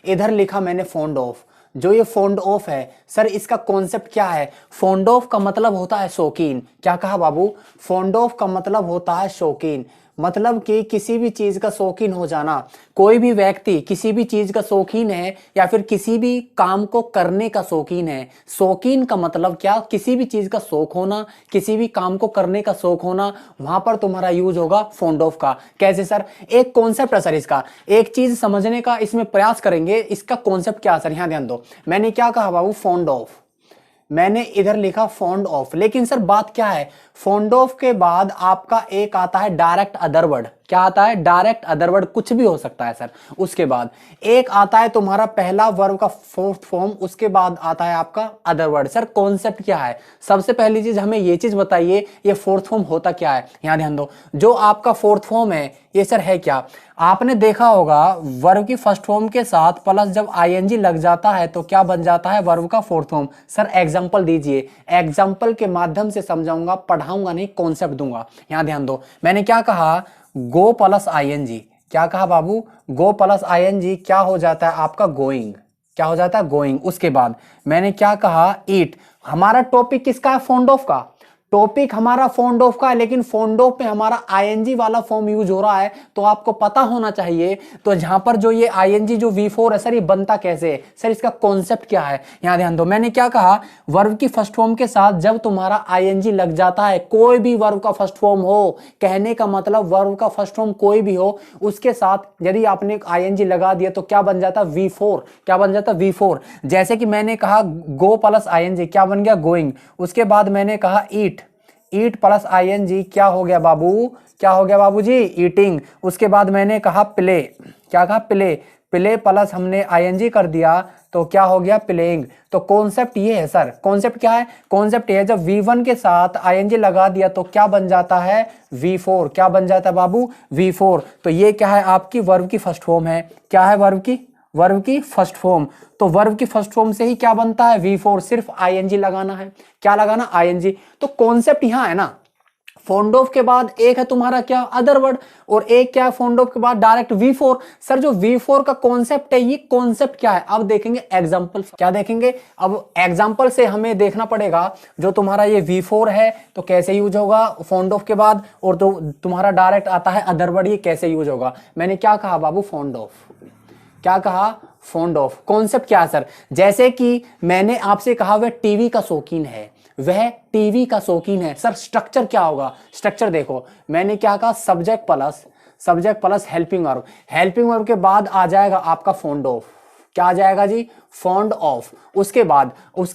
इधर लिखा मैंने फॉन्ड ऑफ। जो ये फॉन्ड ऑफ है सर, इसका कॉन्सेप्ट क्या है? फॉन्ड ऑफ का मतलब होता है शौकीन। क्या कहा बाबू? फॉन्ड ऑफ का मतलब होता है शौकीन। मतलब कि किसी भी चीज का शौकीन हो जाना। कोई भी व्यक्ति किसी भी चीज का शौकीन है या फिर किसी भी काम को करने का शौकीन है। शौकीन का मतलब क्या? किसी भी चीज का शौक होना, किसी भी काम को करने का शौक होना, वहां पर तुम्हारा यूज होगा फॉन्ड ऑफ का। कैसे सर? एक कॉन्सेप्ट है सर इसका, एक चीज समझने का इसमें प्रयास करेंगे। इसका कॉन्सेप्ट क्या है सर, यहां ध्यान दो। मैंने क्या कहा बाबू? Fond of. मैंने इधर लिखा फॉन्ड ऑफ, लेकिन सर बात क्या है? फॉन्ड ऑफ के बाद आपका एक आता है डायरेक्ट अदर वर्ड। क्या आता है? डायरेक्ट अदर वर्ड, कुछ भी हो सकता है सर। उसके बाद एक आता है तुम्हारा पहला वर्ब का फोर्थ फॉर्म, उसके बाद आता है आपका अदर वर्ड। सर कॉन्सेप्ट क्या है? सबसे पहली चीज हमें ये चीज बताइए, ये फोर्थ फॉर्म होता क्या है? यहां ध्यान दो, जो आपका फोर्थ फॉर्म है ये सर है क्या? आपने देखा होगा वर्ब की फर्स्ट फॉर्म के साथ प्लस जब आईएनजी लग जाता है तो क्या बन जाता है? वर्ब का फोर्थ फॉर्म। सर एग्जांपल दीजिए, एग्जांपल के माध्यम से समझाऊंगा, पढ़ाऊंगा नहीं, कॉन्सेप्ट दूंगा। यहां ध्यान दो, मैंने क्या कहा? गो प्लस आईएनजी। क्या कहा बाबू? गो प्लस आईएनजी क्या हो जाता है आपका? गोइंग। क्या हो जाता है? गोइंग। उसके बाद मैंने क्या कहा? ईट। हमारा टॉपिक किसका है? फॉन्ड ऑफ का। टॉपिक हमारा फॉन्ड ऑफ का है, लेकिन फॉन्ड ऑफ पे हमारा आईएनजी वाला फॉर्म यूज हो रहा है, तो आपको पता होना चाहिए। तो जहां पर जो ये आईएनजी जो V4 है सर, ये बनता कैसे है? सर इसका कॉन्सेप्ट क्या है? यहां ध्यान दो, मैंने क्या कहा? वर्ब की फर्स्ट फॉर्म के साथ जब तुम्हारा आईएनजी लग जाता है, कोई भी वर्ब का फर्स्ट फॉर्म हो, कहने का मतलब वर्ब का फर्स्ट फॉर्म कोई भी हो, उसके साथ यदि आपने आईएनजी लगा दिया तो क्या बन जाता? V4। क्या बन जाता? V4। जैसे कि मैंने कहा गो प्लस आईएनजी क्या बन गया? गोइंग। उसके बाद मैंने कहा ईट। ईट प्लस आईएनजी क्या हो गया बाबू? क्या हो गया बाबूजी? ईटिंग। उसके बाद मैंने कहा प्ले। क्या कहा? प्ले। प्ले प्लस हमने आईएनजी कर दिया तो क्या हो गया? प्लेइंग। तो कॉन्सेप्ट ये है सर। कॉन्सेप्ट क्या है? कॉन्सेप्ट ये है, जब V1 के साथ आईएनजी लगा दिया तो क्या बन जाता है? V4। क्या बन जाता है बाबू? V4। तो ये क्या है? आपकी वर्ब की फर्स्ट फॉर्म है। क्या है? वर्ब की फर्स्ट फॉर्म। तो वर्ब की फर्स्ट फॉर्म से ही क्या बनता है? V4। सिर्फ आईएनजी लगाना है। क्या लगाना? आईएनजी। तो कॉन्सेप्ट यहां है ना, फॉन्ड ऑफ के बाद एक है तुम्हारा क्या? Other word. और एक क्या है? फॉन्ड ऑफ के बाद डायरेक्ट V4। सर जो V4 का कॉन्सेप्ट है, ये कॉन्सेप्ट क्या है? अब देखेंगे एग्जांपल। क्या देखेंगे? अब एग्जांपल से हमें देखना पड़ेगा जो तुम्हारा ये V4 है तो कैसे यूज होगा फॉन्ड ऑफ के बाद, और जो तुम्हारा डायरेक्ट आता है अदर वर्ड, ये कैसे यूज होगा। मैंने क्या कहा बाबू? Fond of. क्या कहा? Fond of. कॉन्सेप्ट क्या है सर? जैसे कि मैंने आपसे कहा वह टीवी का शौकीन है, वह टीवी का शौकीन है। सर स्ट्रक्चर क्या होगा? स्ट्रक्चर देखो, मैंने क्या कहा? Subject plus helping verb. Helping verb के बाद आ जाएगा आपका फॉन्ड ऑफ। क्या आ जाएगा जी? Fond of. उसके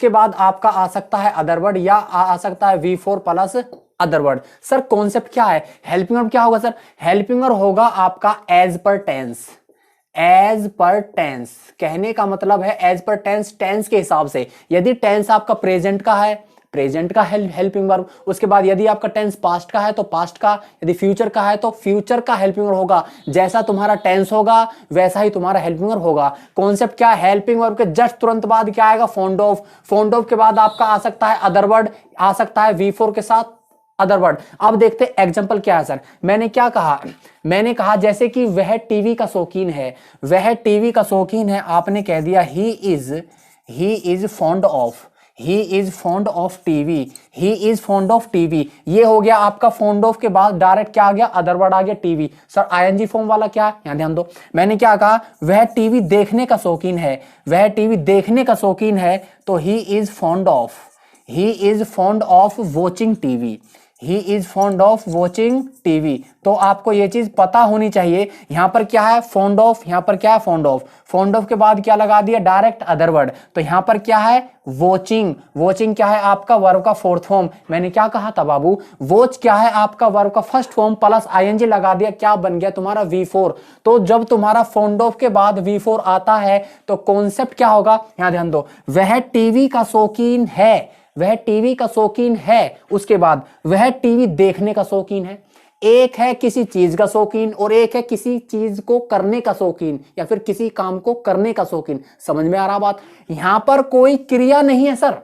बाद आपका आ सकता है अदर वर्ड, या आ सकता है V4 plus other word. Sir concept क्या है? हेल्पिंग वर्ब क्या होगा सर? हेल्पिंग वर्ब होगा आपका as per tense. As per tense कहने का मतलब है एज पर टेंस, टेंस के हिसाब से। यदि टेंस आपका प्रेजेंट का है, प्रेजेंट का हेल्पिंग वर्ब। उसके बाद यदि आपका टेंस पास्ट का है तो पास्ट का, यदि फ्यूचर का है तो फ्यूचर का हेल्पिंग वर्ब होगा। जैसा तुम्हारा टेंस होगा वैसा ही तुम्हारा हेल्पिंग वर्ब होगा। कॉन्सेप्ट क्या है? हेल्पिंग वर्ब के जस्ट तुरंत बाद क्या आएगा? Fond of. फॉन्ड ऑफ के बाद आपका आ सकता है अदर वर्ड, आ सकता है V4 के साथ अदर वर्ड। अब देखते हैं एग्जांपल क्या है सर। मैंने क्या कहा? मैंने कहा जैसे कि वह टीवी का शौकीन है, वह टीवी का शौकीन है। आपने कह दिया he is fond of, he is fond of TV, he is fond of TV. ये हो गया आपका फॉन्ड ऑफ के बाद डायरेक्ट क्या आ गया? अदर वर्ड आ गया टीवी। सर आईएनजी फॉर्म वाला क्या है? यहां ध्यान दो, मैंने क्या कहा? वह टीवी देखने का शौकीन है, वह टीवी देखने का शौकीन है, तो he is fond of watching TV, he is fond of watching TV. तो आपको ये चीज पता होनी चाहिए। यहां पर क्या है? Fond of. यहां पर क्या है? Fond of. फॉन्ड ऑफ के बाद क्या लगा दिया? Direct other word. तो यहां पर क्या है? वॉचिंग। वॉचिंग क्या है? आपका वर्ब का फोर्थ फॉर्म। मैंने क्या कहा था बाबू? वॉच क्या है? आपका वर्ब का फर्स्ट फॉर्म प्लस आईएनजी लगा दिया, क्या बन गया तुम्हारा? V4। तो जब तुम्हारा फॉन्ड ऑफ के बाद V4 आता है तो कॉन्सेप्ट क्या होगा? यहां ध्यान दो, वह टीवी का शौकीन है, वह टीवी का शौकीन है। उसके बाद वह टीवी देखने का शौकीन है। एक है किसी चीज का शौकीन और एक है किसी चीज को करने का शौकीन, या फिर किसी काम को करने का शौकीन। समझ में आ रहा बात? यहां पर कोई क्रिया नहीं है सर,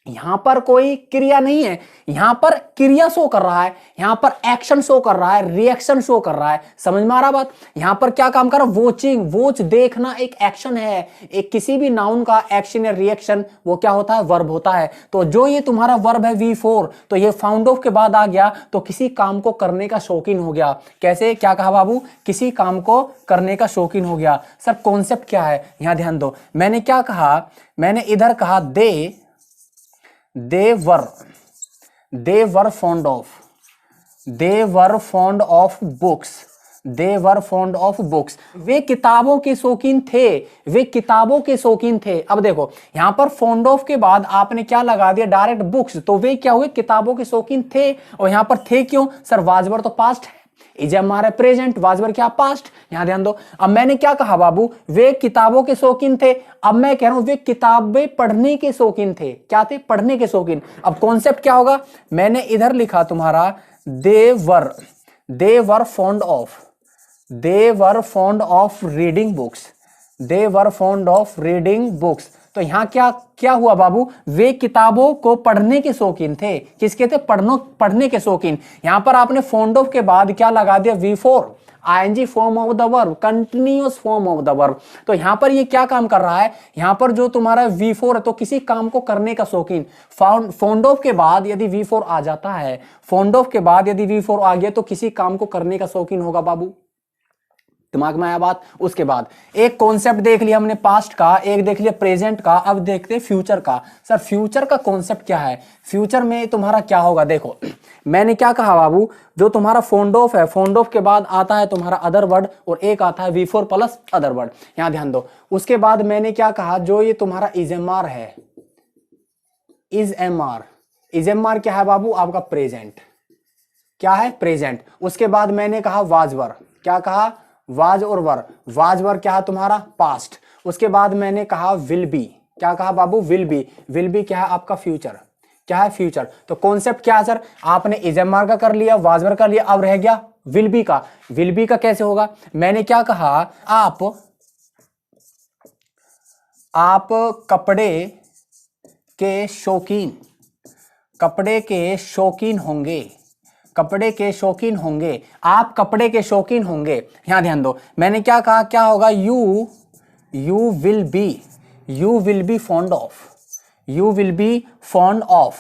यहां पर कोई क्रिया नहीं है, यहां पर क्रिया शो कर रहा है, यहां पर एक्शन शो कर रहा है, रिएक्शन शो कर रहा है। समझ में आ रहा बात? यहां पर क्या काम कर रहा है? वॉचिंग, वॉच देखना एक एक्शन है। एक किसी भी नाउन का एक्शन या रिएक्शन वो क्या होता है? वर्ब होता है। तो जो ये तुम्हारा वर्ब है V4, तो ये फाउंड ऑफ के बाद आ गया तो किसी काम को करने का शौकीन हो गया। कैसे? क्या कहा बाबू? किसी काम को करने का शौकीन हो गया। सर कॉन्सेप्ट क्या है? यहां ध्यान दो, मैंने क्या कहा? मैंने इधर कहा they were fond of books, they were fond of books। वे किताबों के शौकीन थे, वे किताबों के शौकीन थे। अब देखो यहां पर fond of के बाद आपने क्या लगा दिया? डायरेक्ट बुक्स, तो वे क्या हुए? किताबों के शौकीन थे। और यहां पर थे क्यों? सर वाजवर तो पास्ट है, इज हमारा प्रेजेंट, वाजवर क्या? पास्ट। यहां ध्यान दो, अब मैंने क्या कहा बाबू? वे किताबों के शौकीन थे। अब मैं कह रहा हूं वे किताबें पढ़ने के शौकीन थे। क्या थे? पढ़ने के शौकीन। अब कॉन्सेप्ट क्या होगा? मैंने इधर लिखा तुम्हारा they were fond of reading books, they were fond of reading books. तो यहां क्या क्या हुआ बाबू? वे किताबों को पढ़ने के शौकीन थे। किसके थे? पढ़ने के शौकीन। यहां पर आपने फॉन्ड ऑफ के बाद क्या लगा दिया? V4, ING form of the verb, continuous form of the verb. तो यहां पर ये क्या काम कर रहा है? यहां पर जो तुम्हारा V4 है तो किसी काम को करने का शौकीन। फॉन्ड ऑफ के बाद यदि V4 आ जाता है, फॉन्ड ऑफ के बाद यदि V4 आ गया तो किसी काम को करने का शौकीन होगा बाबू। दिमाग में आया बात? उसके बाद एक कॉन्सेप्ट देख लिया हमने पास्ट का, एक देख लिया प्रेजेंट का, अब देखते हैं फ्यूचर का। सर फ्यूचर का कॉन्सेप्ट क्या है? फ्यूचर में तुम्हारा क्या होगा? देखो मैंने क्या कहा बाबू? जो तुम्हारा फॉन्ड ऑफ है, फॉन्ड ऑफ के बाद आता है तुम्हारा अदर वर्ड और एक आता है V4 प्लस अदर वर्ड। यहां ध्यान दो, उसके बाद मैंने क्या कहा? जो ये तुम्हारा इजएमआर है, इजएमआर क्या है बाबू? आपका प्रेजेंट। क्या है? प्रेजेंट। उसके बाद मैंने कहा वाजवर, क्या कहा? वाज और वर, वाजवर क्या है तुम्हारा? पास्ट। उसके बाद मैंने कहा विल बी, क्या कहा बाबू? विल बी क्या है? आपका फ्यूचर। क्या है? फ्यूचर। तो कॉन्सेप्ट क्या है सर? आपने इजएमआर का कर लिया, वाजवर कर लिया, अब रह गया विल बी का। विल बी का कैसे होगा? मैंने क्या कहा? आप कपड़े के शौकीन, कपड़े के शौकीन होंगे, कपड़े के शौकीन होंगे, आप कपड़े के शौकीन होंगे। यहां ध्यान दो, मैंने क्या कहा? क्या होगा? You will be fond of, you will be fond of,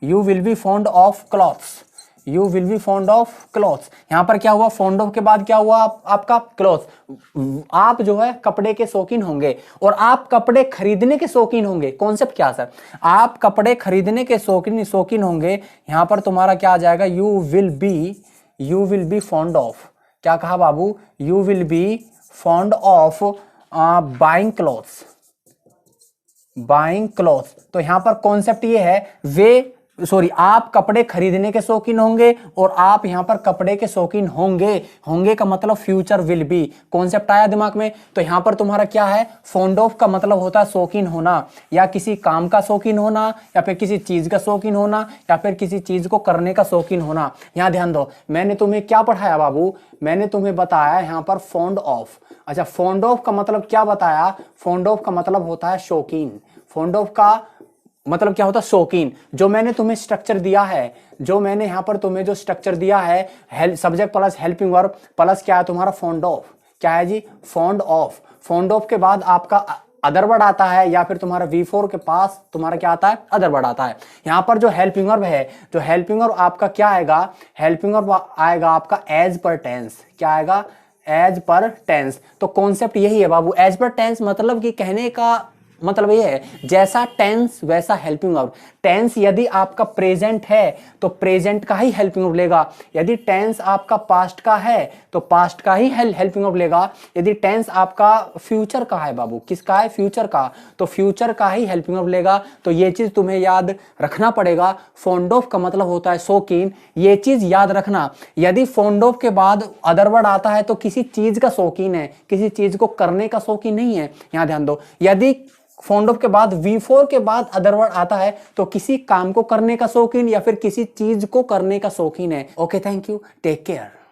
you will be fond of clothes, you will be fond of clothes. यहां पर क्या हुआ? फॉन्ड ऑफ के बाद क्या हुआ? आपका क्लॉथ। आप जो है कपड़े के शौकीन होंगे और आप कपड़े खरीदने के शौकीन होंगे। कॉन्सेप्ट क्या सर? आप कपड़े खरीदने के शौकीन होंगे। यहां पर तुम्हारा क्या आ जाएगा? You will be fond of, क्या कहा बाबू? You will be fond of buying clothes, buying clothes. तो यहां पर कॉन्सेप्ट ये है, आप कपड़े खरीदने के शौकीन होंगे और आप यहां पर कपड़े के शौकीन होंगे का मतलब फ्यूचर विल बी। कॉन्सेप्ट आया दिमाग में? तो यहां पर तुम्हारा क्या है? फॉन्ड ऑफ का मतलब होता है शौकीन होना, या किसी काम का शौकीन होना, या फिर किसी चीज का शौकीन होना, या फिर किसी चीज को करने का शौकीन होना। यहां ध्यान दो, मैंने तुम्हें क्या पढ़ाया बाबू? मैंने तुम्हें बताया यहां पर फॉन्ड ऑफ। अच्छा, फॉन्ड ऑफ का मतलब क्या बताया? फॉन्ड ऑफ का मतलब होता है शौकीन। फॉन्ड ऑफ का मतलब क्या होता है? शौकीन। जो मैंने तुम्हें स्ट्रक्चर दिया है, जो मैंने यहां पर तुम्हें जो स्ट्रक्चर दिया है, subject plus helping verb plus क्या है तुम्हारा? Fond of. क्या है जी? Fond of. फॉन्ड ऑफ के बाद आपका अदर वर्ड आता है, या फिर तुम्हारा V4 के पास तुम्हारा क्या आता है? अदर वर्ड आता है। यहां पर जो हेल्पिंग वर्ब है, जो हेल्पिंग वर्ब आपका क्या आएगा? हेल्पिंग वर्ब आएगा आपका एज पर टेंस। क्या आएगा? As per tense. तो कॉन्सेप्ट यही है बाबू, एज पर टेंस मतलब कि कहने का मतलब ये है जैसा टेंस वैसा हेल्पिंग वर्ब। टेंस यदि आपका प्रेजेंट है तो प्रेजेंट का ही हेल्पिंग वर्ब लेगा, यदि टेंस आपका पास्ट का है तो पास्ट का ही हेल्पिंग वर्ब लेगा, यदि टेंस आपका फ्यूचर का है बाबू, किसका है? फ्यूचर का, तो फ्यूचर का ही हेल्पिंग वर्ब लेगा। तो ये चीज तुम्हें याद रखना पड़ेगा। फॉन्ड ऑफ का मतलब होता है शौकीन, ये चीज याद रखना। यदि फॉन्ड ऑफ के बाद अदर वर्ड आता है तो किसी चीज का शौकीन है, किसी चीज को करने का शौकीन नहीं है। यहां ध्यान दो, यदि फॉन्ड ऑफ के बाद V4 के बाद अदर वर्ड आता है तो किसी काम को करने का शौकीन या फिर किसी चीज को करने का शौकीन है। Okay, thank you, take care.